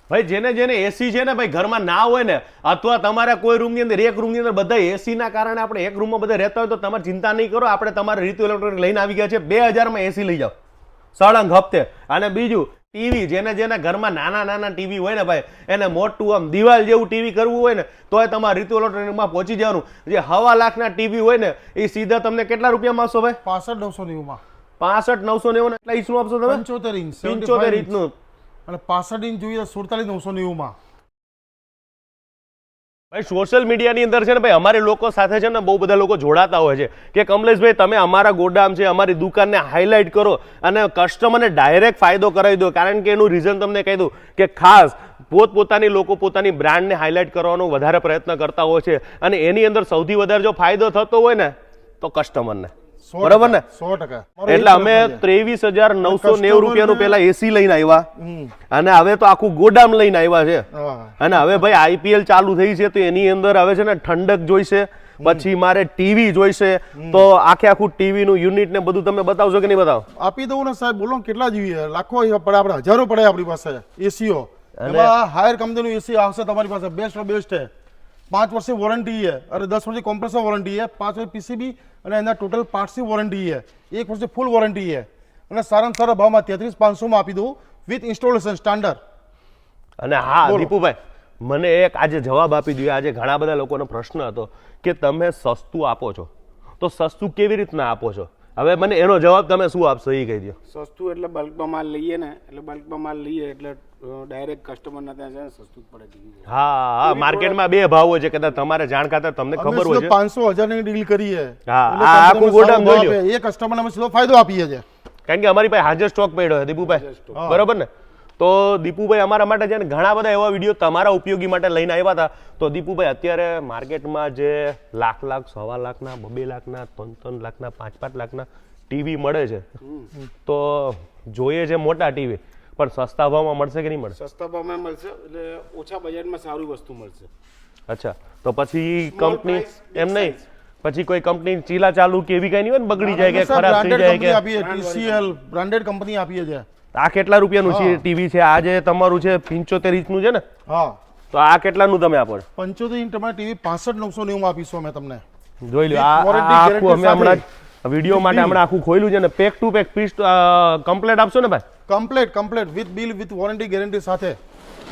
ભાઈ જેને જેને એસી છે ને ભાઈ ઘરમાં ના હોય ને, અથવા તમારા કોઈ રૂમની અંદર એક રૂમની અંદર બધા એસી ના કારણે આપણે એક રૂમમાં બધા રહેતા હોય તો તમારે ચિંતા નહીં કરો, આપણે તમારે રીતુ ઇલેક્ટ્રોનિક લઈને આવી ગયા છે. 2000 એસી લઈ જાઓ સળંગ હપ્તે. અને બીજું ટીવી, જેને જેને ઘરમાં નાના નાના ટીવી હોય ને ભાઈ, એને મોટું આમ દિવાલ જેવું ટીવી કરવું હોય ને તોય તમારે રીતુ ઇલેક્ટ્રોનિકમાં પહોંચી જવાનું. જે 1.5 લાખના ટીવી હોય ને એ સીધા તમને કેટલા રૂપિયામાં આપશો ભાઈ? 65,990 65,990 એટલા ઇંચનું આપશો તમે? 75 ઇંચ 75 ઇંચનું. અને 65 ઇંચ જોઈએ 47,990 ભાઈ સોશિયલ મીડિયાની અંદર છે ને ભાઈ અમારે લોકો સાથે છે ને બહુ બધા લોકો જોડાતા હોય છે કે કમલેશભાઈ તમે અમારા ગોડામ છે, અમારી દુકાનને હાઇલાઇટ કરો અને કસ્ટમરને ડાયરેક્ટ ફાયદો કરાવી દો. કારણ કે એનું રીઝન તમને કહી દઉં કે ખાસ પોતપોતાની લોકો પોતાની બ્રાન્ડને હાઇલાઇટ કરવાનો વધારે પ્રયત્ન કરતા હોય છે અને એની અંદર સૌથી વધારે જો ફાયદો થતો હોય ને તો કસ્ટમરને. બરાબર ને? 100%. એટલે અમે 23,990 રૂપિયાનું પેલા એસી લઈને આવ્યા અને હવે તો આખું ગોડામ લઈને આવ્યા છે. અને હવે ભાઈ આઈપીએલ ચાલુ થઈ છે તો એની અંદર હવે છે ને ઠંડક જોઈશે, પછી મારે ટીવી જોઈશે, તો આખે આખું ટીવી નું યુનિટ ને બધું તમે બતાવશો કે નહીં બતાવો? આપી દઉં ને સાહેબ. બોલો કેટલા જોઈએ? લાખો પડે, આપણે હજારો પડે આપણી પાસે એસીઓ. એમાં હાયર કંપનીનું એસી આવશે તમારી પાસે, બેસ્ટ ઓફ બેસ્ટ છે. 5 વર્ષની વોરંટી है, अरे 10 વર્ષની કોમ્પ્રેસર વોરંટી है, 5 વર્ષ પીસીબી અને એના ટોટલ પાર્ટ્સની વોરંટી है, 1 વર્ષની ફૂલ વોરંટી है અને સારામાં સારા ભાવમાં 33,500 આપી દઉં વિથ ઇન્સ્ટોલેશન સ્ટાન્ડર્ડ. અને હા દીપુભાઈ, મને એક આજે જવાબ આપી દો. આજે ઘણા બધા લોકોનો પ્રશ્ન હતો કે તમે સસ્તું આપો છો તો સસ્તું કેવી રીતના આપો છો? હવે મને એનો જવાબ તમે શું આપશો એ કહી દો. સસ્તું એટલે બલ્કમાં માલ લઈએ ને, એટલે બલ્કમાં માલ લઈએ એટલે ડાયરેક્ટ કસ્ટમરના ત્યાં છે ને સસ્તું જ પડે. હા, માર્કેટમાં બે ભાવ હોય છે, કદાચ તમારે જાણ ખાતર તમને ખબર હોય છે. 500,000 ની ડીલ કરીએ. હા, આ આખું ગોડામ જોઈ લો. એ કસ્ટમરને અમે સીધો ફાયદો આપીએ છીએ કારણ કે અમારી પાસે હાજર સ્ટોક પડ્યો છે દીપુભાઈ. બરાબર ને? તો દીપુભાઈ અમારા માટે છે ને ઘણા બધા એવા વિડીયો તમારા ઉપયોગી માટે લઈને આવ્યા હતા. તો દીપુભાઈ અત્યારે માર્કેટમાં જે લાખ, 1.25 લાખના, 2 લાખના, 3 લાખના, 5 લાખના ટીવી મળે છે, તો જોઈએ છે મોટા ટીવી, પણ સસ્તા ભાવમાં મળશે કે નહીં મળે? સસ્તા ભાવમાં મળશે એટલે ઓછા બજેટમાં સારું વસ્તુ મળશે. અચ્છા, તો પછી કંપની એમ નહીં, પછી કોઈ કંપની ચીલા ચાલુ કે એવી કઈ નહીં હોય ને બગડી જાય કે ખરાબ થઈ જાય કે? આપીએ TCL બ્રાન્ડેડ કંપની આપીએ છીએ. આ કેટલા રૂપિયાનું છે ટીવી છે? આ જે તમારું છે 75 ઇંચનું છે ને? હા. તો આ કેટલાનું તમે આપો? 75 ઇંચ તમારે ટીવી 65,990 માં આપીશું અમે તમને. જોઈ લો, આ આખું અમે હમણાં વિડીયો માટે હમણાં આખું ખોલ્યું છે ને. Pack to pack piece complete આપશો ને ભાઈ? Complete with bill with warranty guarantee સાથે.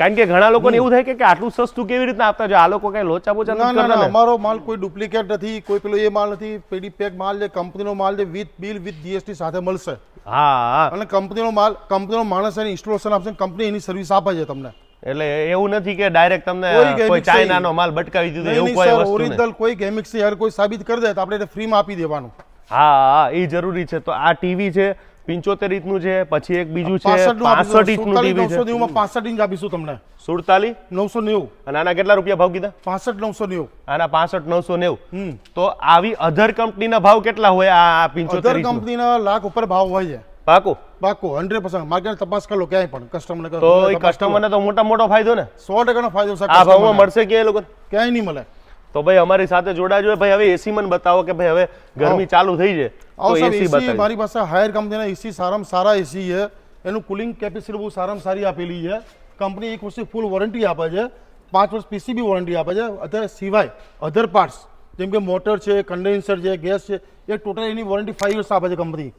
કારણ કે ઘણા લોકોને એવું થાય કે આટલું સસ્તું કેવી રીતના આપતા છે આ લોકો? કઈ લોચા બોચા નથી કરતા ને? અમારો માલ કોઈ ડુપ્લિકેટ નથી, કોઈ પેલો એ માલ નથી. પેડી પેક માલ છે, કંપનીનો માલ છે, વિથ બિલ વિથ જીએસટી સાથે મળશે. હા, અને કંપનીનો માલ, કંપનીનો માણસ એની ઇન્સ્ટોલેશન આપશે, કંપની એની સર્વિસ આપે છે તમને. એટલે એવું નથી કે ડાયરેક્ટ તમને કોઈ ચાઇનાનો માલ બટકાવી દીધો એવું કોઈ વસ્તુ નથી. ઓરિજિનલ કોઈ કેમિક્સ યાર કોઈ સાબિત કરી દે તો આપણે ફ્રીમાં આપી દેવાનું. હા, એ જરૂરી છે. તો આ ટીવી છે 75 ઇંચનું છે, પછી એક બીજું છે 65 ઇંચનું ટીવી છે. 65 ઇંચ આપીશું તમને. 47,990. અને આના કેટલા રૂપિયા ભાવ કીધા? 65,990. આના 65,990. તો આવી અધર કંપનીના ભાવ કેટલા હોય? આ 75 અધર કંપનીના લાખ ઉપર ભાવ હોય છે. પાકું 100% માર્કેટ તપાસ કરી લો ક્યાંય પણ કસ્ટમરને. તો એ કસ્ટમરને તો મોટો ફાયદો ને? 100% ફાયદો છે. આ ભાવમાં મળશે કે એ લોકો ક્યાંય નહીં મળે. તો ભાઈ અમારી સાથે જોડાજો ભાઈ. હવે એસી મને બતાવો કે ભાઈ હવે ગરમી ચાલુ થઈ છે તો એસી બતાવો. મારી પાસે હાયર કંપનીના એસી સારામાં સારા એસી છે. એનું કુલિંગ કેપેસિટી બહુ સારામાં સારી આપેલી છે. કંપની 1 વર્ષની ફૂલ વોરંટી આપે છે, 5 વર્ષ પીસીબી વોરંટી આપે છે. અત્યારે સિવાય અધર પાર્ટ્સ જેમ કે મોટર છે, કન્ડેન્સર છે, ગેસ છે, એ ટોટલ એની વોરંટી 5 વર્ષ આપે છે કંપની.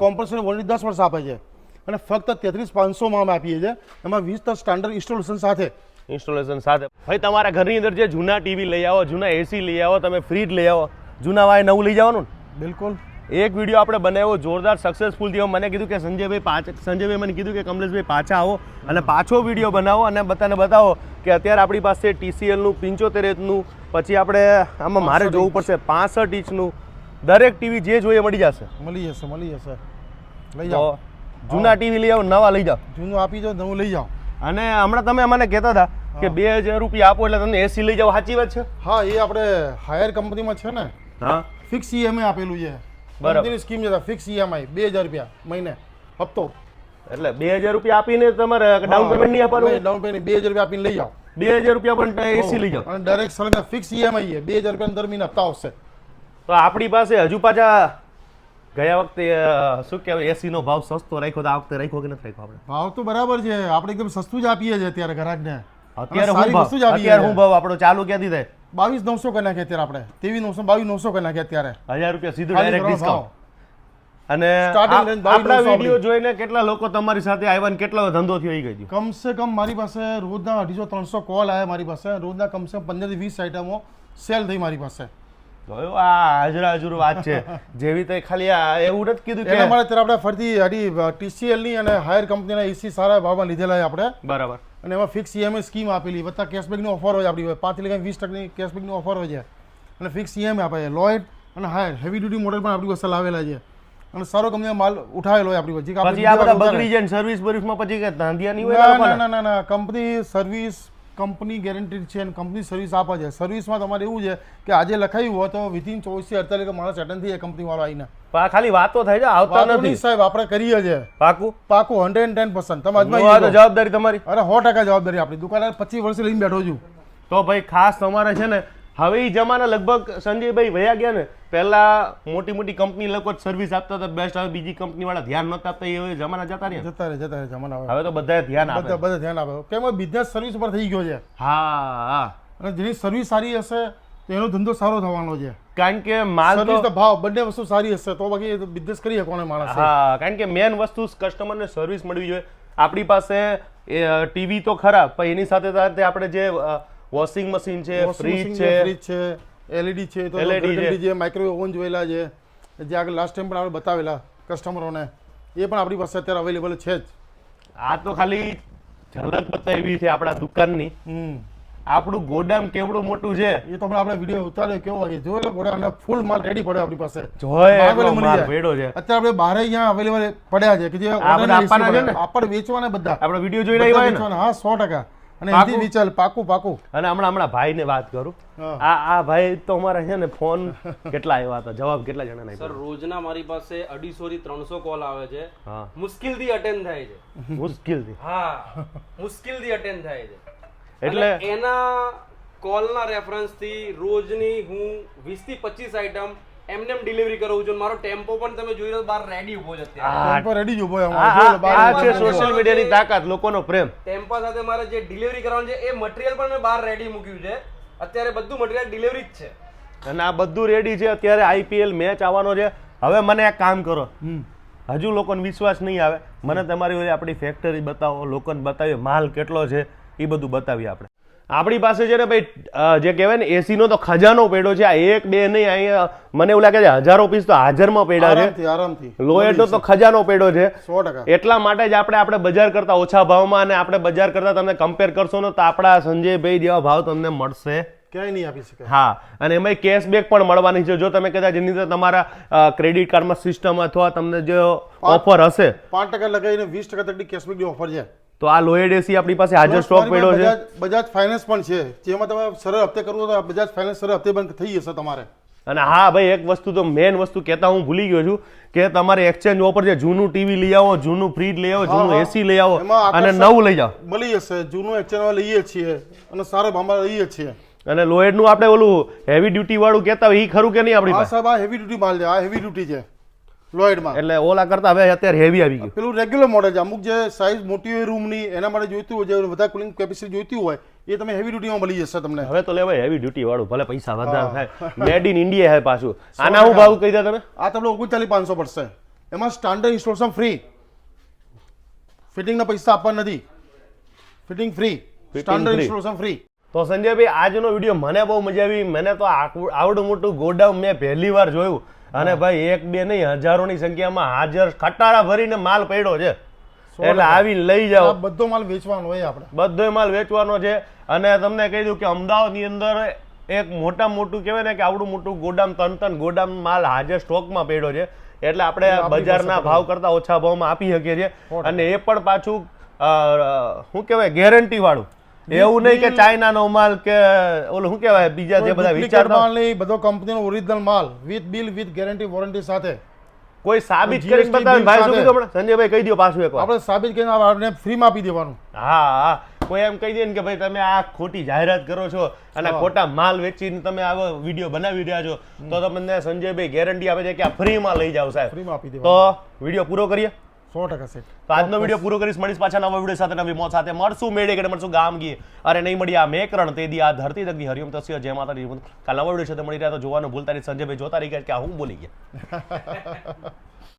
કોમ્પ્રેસરની વોરંટી 10 વર્ષ આપે છે. અને ફક્ત 33,500 માં અમે આપીએ છીએ. એમાં 20 સ્ટાન્ડર્ડ ઇન્સ્ટોલેશન સાથે. ભાઈ તમારા ઘરની અંદર જે જૂના ટીવી લઈ આવો, જૂના એસી લઈ આવો, તમે ફ્રીજ લઈ આવો, જૂના વાય નવું લઈ જવાનું ને? બિલકુલ. એક વિડીયો આપણે બનાવ્યો જોરદાર સક્સેસફુલ થયો. મને કીધું કે સંજયભાઈ મને કીધું કે કમલેશભાઈ પાછા આવો અને પાછો વિડીયો બનાવો અને બધાને બતાવો કે અત્યારે આપણી પાસે TCLનું 75 ઇંચનું, પછી આપણે આમાં મારે જોવું પડશે 65 ઇંચનું, દરેક ટીવી જે જોઈએ મળી જશે. મળી જશે. લઈ જાઓ. જૂના ટીવી લઈ આવો, નવા લઈ જાઓ. જૂનું આપી જાઓ, નવું લઈ જાઓ. અને હમણાં તમે મને કહેતા હતા કે 2,000 રૂપિયા આપો એટલે તમને એસી લઈ જાઓ. સાચી વાત છે? હા, એ આપણે હાયર કંપનીમાં છે ને. હા, ફિક્સ EMI આપેલું છે. કંપનીની સ્કીમ છે ફિક્સ EMI 2,000 રૂપિયા મહિને હપ્તો. એટલે 2,000 રૂપિયા આપીને તમારે ડાઉન પેમેન્ટ નહીં આપવાનું? ડાઉન પેમેન્ટ 2,000 રૂપિયા આપીને લઈ જાઓ. 2,000 રૂપિયા પણ એસી લઈ જાઓ. અને ડાયરેક્ટ સલગ ફિક્સ EMI છે, 2,000 રૂપિયા દર મહિને હપ્તા આવશે. તો આપણી પાસે હજુ પાછા ગયા વખતે શું કહેવાય એસી નો ભાવ સસ્તો રાખ્યો તો આ વખતે રાખ્યો કે નથી રાખ્યો આપણે? ભાવ તો બરાબર છે, આપણે એકદમ સસ્તું જ આપીએ છીએ અત્યારે ગ્રાહકને. અત્યારે સારી હું ભાવ વસ્તુ જ આપીએ અત્યારે છીએ. હું ભાવ આપણો ચાલુ ક્યાંથી થાય? 22,900 કરી નાખીએ અત્યારે આપણે, 23,900 22,900 કરી નાખીએ અત્યારે. 1000 રૂપિયા સીધું ખાલી ડાયરેક્ટ ઘરનો ભાવ. ડિસ્કાઉન્ટ. અને Starting range આપણા 22,900 વિડીયો જોઈને કેટલા લોકો તમારી સાથે આવ્યા ને કેટલો ધંધો થયો એ કહી કમસે કમ મારી પાસે રોજના 250-300 કોલ આવ્યા મારી પાસે, રોજના કમસે કમ 15 થી 20 આઈટમો સેલ થઈ મારી પાસે. દો. આ હાજરા હજુર વાત છે જેવી તે ખાલી આ એવું નથી કીધું એના કે માટે અત્યારે આપણે ફરતી આડી TCL ની અને હાયર કંપનીના એસી સારા ભાવમાં લીધેલા છે આપણે, બરાબર. અને એમાં ફિક્સ EMI સ્કીમ આપેલી, વત્તા કેશબેકની ઓફર હોય આપણી 5-20% કેશબેકની ઓફર હોય છે, અને ફિક્સ EMI આપે છે. લોઇડ અને હાયર હેવી ડ્યુટી મોડેલ પણ આપણી પાસે લાવેલા છે, અને સારો કંપનીનો માલ ઉઠાવેલો હોય આપણી પાસે. પછી આ બધા બગડી જાય ને સર્વિસ બરીફમાં પછી કે ધાંધિયા નહીં હોય ના લોકોને? ના ના ના, કંપની સર્વિસ કંપની ગેરંટીડ છે અને કંપની સર્વિસ આપે છે. સર્વિસમાં તમારે એવું છે કે આજે લખાયું હોય તો વિધિન 24 થી 48 માણસ અટેન્ડ થઈ જાય કંપની વાળો આવીને. પણ આ ખાલી વાતો થાય છે આવતા વાતો નથી. નહીં સાહેબ, આપણે કરીએ છીએ પાકું પાકું 110%. તમે આ તો અજમાઈ જવાબદારી તમારી. અરે 100% જવાબદારી આપણી. દુકાનદાર 25 વર્ષ લઈને બેઠો છું. તો ભાઈ ખાસ તમારે છે ને હવે એ જમાના લગભગ સંજયભાઈ વયા ગયા ને, પહેલા મોટી મોટી કંપની લોકો સર્વિસ આપતા હતા બેસ્ટ, હવે બીજી કંપની વાળા ધ્યાન નતા આપતા, એ હવે જમાના જતા રહ્યા. જતા રહે જમાના આવે. હવે તો બધા ધ્યાન આપે. બધા ધ્યાન આપે કેમ બિઝનેસ સર્વિસ પર થઈ ગયો છે, હા હા, અને જેની સર્વિસ સારી હશે તો એનો ધંધો સારો થવાનો છે. કારણ કે માલ સર્વિસ તો તો ભાવ બંને વસ્તુ સારી હશે તો બાકી બિઝનેસ કરીએ કોને માણસ. હા, કારણ કે મેન વસ્તુ કસ્ટમરને સર્વિસ મળવી જોઈએ. આપણી પાસે ટીવી તો ખરા, પણ એની સાથે સાથે આપણે જે વોશિંગ મશીન છે, ફ્રીજ છે, LED છે, તો LED છે. જે માઇક્રોવેવ ઓવન જોયેલા છે, જે આગળ લાસ્ટ ટાઈમ પણ આપણે બતાવેલા કસ્ટમરોને, એ પણ આપણી પાસે અત્યારે અવેલેબલ છે જ. આ તો ખાલી ઝલક બતાવી છે આપણા દુકાનની. આપણું ગોડામ કેવડું મોટું છે એ તો આપણે વિડીયો ઉતાર્યો કેવો હોય જોઈ લો, ગોડા અને ફૂલ માલ રેડી પડ્યો આપણી પાસે. જોય બહાર એટલો મળી માલ જાય. ભેડો છે. અત્યારે આપણે બહાર અહીંયા અવેલેબલ પડ્યા છે કે જે આપણે order આપવાના છે ને? આપણે વેચવાના બધા. આપણે વિડીયો જોઈ રહ્યા હોય ને? વેચવાના, હા 100%. અને પાકું? એથી વિચાર પાકું પાકું. અને હમણાં ભાઈને વાત કરું. હા. આ ભાઈ તો અમારા છે ને ફોન કેટલા આવ્યા હતા, જવાબ કેટલા જણા સર રોજના મારી પાસે 250 થી 300 કોલ આવે છે. હા, મુશ્કેલથી અટેન્ડ થાય છે. મુશ્કેલથી. હા, મુશ્કેલથી અટેન્ડ થાય છે. એટલે એટલે એના કોલના રેફરન્સથી રોજની હું 20 થી 25 આઈટમ એમને ડિલિવરી કરું છું. મારો ટેમ્પો પણ તમે જોઈ લો બહાર રેડી ઉભો છે અત્યારે. ટેમ્પો રેડી જ ઉભો છે આ અમારો. જોઈ લો, બહાર આ ઉભો છે છે. સોશિયલ મીડિયાની તાકાત, લોકોનો પ્રેમ. ટેમ્પા સાથે મારે જે ડિલિવરી કરવાનું છે એ મટીરિયલ પણ મેં બહાર રેડી મૂક્યું છે. અત્યારે બધું મટીરિયલ ડિલિવરી જ છે. અને આ બધું રેડી છે. અત્યારે IPL મેચ આવવાનો છે. હવે મને એક કામ કરો, હજુ લોકોને વિશ્વાસ નહીં આવે, મને તમારી ઓલી આપણી ફેક્ટરી બતાવો, લોકોને બતાવીએ માલ કેટલો છે એ બધું બતાવીએ. આપણી પાસે છે ને ભાઈ જે કહેવાય ને એસી નો તો ખજાનો પડ્યો છે. આ એક બે નહીં, અહીંયા મને એવું લાગે છે હજારો પીસ તો હાજરમાં પડ્યા છે. આરામથી આરામથી લોએટનો તો ખજાનો પડ્યો છે. 100%. એટલા માટે જ આપણે બજાર કરતા ઓછા ભાવમાં, અને આપણે બજાર કરતા તમે કમ્પેર કરશો ને તો આપણા સંજયભાઈ જેવા ભાવ તમને મળશે. ક્યાંય નહીં આપી શકે. હા, અને એમાં કેશબેક પણ મળવાની છે. જો તમે કદાચ એની અંદર તમારા ક્રેડિટ કાર્ડમાં સિસ્ટમ અથવા તમને જે ઓફર હશે 5% લગાવીને 20% તકની કેશબેકની ઓફર છે. તો આ લોએડ એસી આપણી પાસે હાજર સ્ટોક પડ્યો છે. બજાજ ફાઇનાન્સ પણ છે, જેમાં તમે સરળ હપ્તે કરવું તો બજાજ ફાઇનાન્સ સરળ હપ્તે બંધ થઈ જશે તમારે. અને હા ભાઈ, એક વસ્તુ તો મેન વસ્તુ કહેતા હું ભૂલી ગયો છું કે તમારે એક્સચેન્જ ઓફર છે. જૂનું ટીવી લઈ આવો, જૂનું ફ્રીજ લઈ આવો, જૂનું એસી લઈ આવો એમાં અને આકર્ષક નવું લઈ જાઓ. મળી જશે. જૂનું એક્સચેન્જ લઈએ છીએ અને સારા ભાવમાં લઈએ છીએ. અને લોએડ નું આપણે ઓલું હેવી ડ્યુટી વાળું કહેતા હોય એ ખરું કે નહીં આપણી હા પાસે? સાહેબ, આ હેવી ડ્યુટી માલ છે. આ હેવી ડ્યુટી છે લોઇડમાં. એટલે ઓલા કરતા હવે અત્યારે હેવી આવી ગયું. પેલું રેગ્યુલર મોડેલ છે. અમુક જે સાઇઝ મોટી હોય રૂમની એના માટે જોઈતું હોય, જે વધારે કુલિંગ કેપેસિટી જોઈતી હોય એ તમે હેવી ડ્યુટીમાં મળી જશે તમને. હવે તો લેવાય હેવી ડ્યુટી વાળું, ભલે પૈસા વધારે થાય. મેડ ઇન ઇન્ડિયા હે પાછું. આના હું ભાવ કહી દે તમે? આ તમને 39,500 પડશે. એમાં સ્ટાન્ડર્ડ ઇન્સ્ટોલેશન ફ્રી, ફિટિંગના પૈસા આપવા નથી, fitting free, standard free. Installation free. તો સંજયભાઈ, આજનો વિડીયો મને બહુ મજા આવી. મને તો આવડું મોટું ગોડાઉન મેં પહેલી વાર જોયું. અને ભાઈ એક બે નહીં, હજારોની સંખ્યામાં હાજર ખટારા ભરીને માલ પડ્યો છે. એટલે આવીને લઈ જાઓ. આ બધો માલ વેચવાનો હોય આપણે. બધો માલ વેચવાનો છે. અને તમને કહી દઉં કે અમદાવાદની અંદર એક મોટું કહેવાય ને કે આવડું મોટું ગોડામ, ત્રણ ગોડામ માલ હાજર સ્ટોકમાં પડ્યો છે. એટલે આપણે બજારના ભાવ કરતા ઓછા ભાવમાં આપી શકીએ છીએ. અને એ પણ પાછું શું કહેવાય, ગેરંટી વાળું. એવું નહીં કે ચાઇનાનો માલ કે ઓલું શું કહેવાય બીજા જે બધા વિચારતા માલ નહીં, બધો કંપનીનો ઓરિજિનલ માલ with bill, with guarantee, warranty સાથે. કોઈ સાબિત GST કરીને બતાવે. બિલ ભાઈ શું સાથે. કીધું હમણાં? સંજયભાઈ કહી દો પાછું એકવાર. આપણે સાબિત કરીને આપણે ફ્રીમાં આપી દેવાનું. હા હા, કોઈ એમ કહી દે ને કે ભાઈ તમે આ ખોટી જાહેરાત કરો છો અને ખોટા માલ વેચીને તમે આવો વિડીયો બનાવી રહ્યા છો, તો તમને સંજયભાઈ ગેરંટી આપે છે કે આ ફ્રીમાં લઈ જાઓ સાહેબ. ફ્રીમાં આપી તો દેવા વિડીયો પૂરો કરીએ. 100% સેટ. તો આજનો વિડીયો પૂરો કરીશ. મળીશ પાછા નવા વિડીયો સાથે, નવી મોત સાથે. મળશું મેળે કે મળશું ગામ ગીએ, અરે નહીં મળી આ મેકરણ તે દી આ ધરતી તકની હરિઓમ તસ્ય જય માતાજી. કાલ નવા વિડીયો સાથે મળી રહ્યા તો જોવાનું ભૂલતા નહીં. સંજયભાઈ જોતા રહી ગયા કે આ હું બોલી ગયા.